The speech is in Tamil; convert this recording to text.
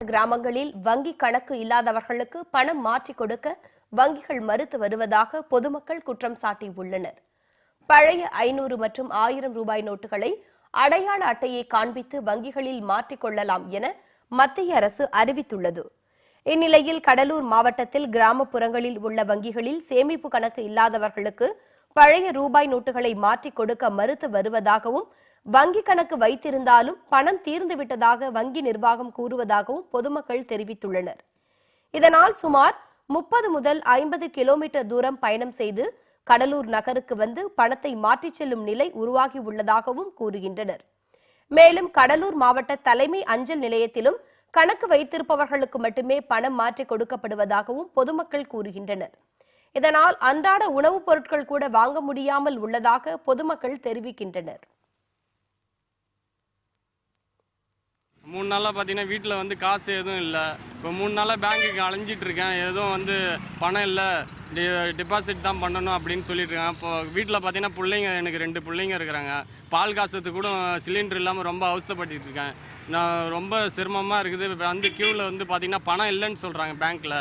கிராமங்களில் வங்கி கணக்கு இல்லாதவர்களுக்கு பணம் மாற்றிக் கொடுக்க வங்கிகள் மறுத்து வருவதாக பொதுமக்கள் குற்றம் சாட்டியுள்ளனர். பழைய 500 மற்றும் 1000 ரூபாய் நோட்டுகளை அடையாள அட்டையை காண்பித்து வங்கிகளில் மாற்றிக் கொள்ளலாம் என மத்திய அரசு அறிவித்துள்ளது. இந்நிலையில் கடலூர் மாவட்டத்தில் கிராமப்புறங்களில் உள்ள வங்கிகளில் சேமிப்பு கணக்கு இல்லாதவர்களுக்கு பழைய ரூபாய் நோட்டுகளை மாற்றிக் கொடுக்க மறுத்து வருவதாகவும், வங்கி கணக்கு வைத்திருந்தாலும் பணம் தீர்ந்துவிட்டதாக வங்கி நிர்வாகம் கூறுவதாகவும் பொதுமக்கள் தெரிவித்துள்ளனர். இதனால் சுமார் 30 முதல் 50 கிலோமீட்டர் தூரம் பயணம் செய்து கடலூர் நகருக்கு வந்து பணத்தை மாற்றிச் செல்லும் நிலை உருவாகியுள்ளதாகவும் கூறுகின்றனர். மேலும் கடலூர் மாவட்ட தலைமை அஞ்சல் நிலையத்திலும் கணக்கு வைத்திருப்பவர்களுக்கு மட்டுமே பணம் மாற்றிக் கொடுக்கப்படுவதாகவும் பொதுமக்கள் கூறுகின்றனர். இதனால் அன்றாட உணவுப் பொருட்கள் கூட வாங்க முடியாமல் உள்ளதாக பொதுமக்கள் தெரிவிக்கின்றனர். 3 நாளாக பார்த்தீங்கன்னா வீட்டில் வந்து காசு எதுவும் இல்லை. இப்போ 3 நாளாக பேங்க்குக்கு அலைஞ்சிட்டு இருக்கேன். எதுவும் வந்து பணம் இல்லை, டெபாசிட் தான் பண்ணணும் அப்படின்னு சொல்லிட்டு இருக்கேன். இப்போ வீட்டில் பார்த்தீங்கன்னா எனக்கு 2 பிள்ளைங்க இருக்கிறாங்க. பால் காசுக்கு கூட சிலிண்டர் இல்லாமல் ரொம்ப அவஸ்தைப்பட்டு இருக்கேன். நான் ரொம்ப சிரமமாக இருக்குது. வந்து கியூவில் வந்து பார்த்தீங்கன்னா பணம் இல்லைன்னு சொல்கிறாங்க பேங்க்கில்.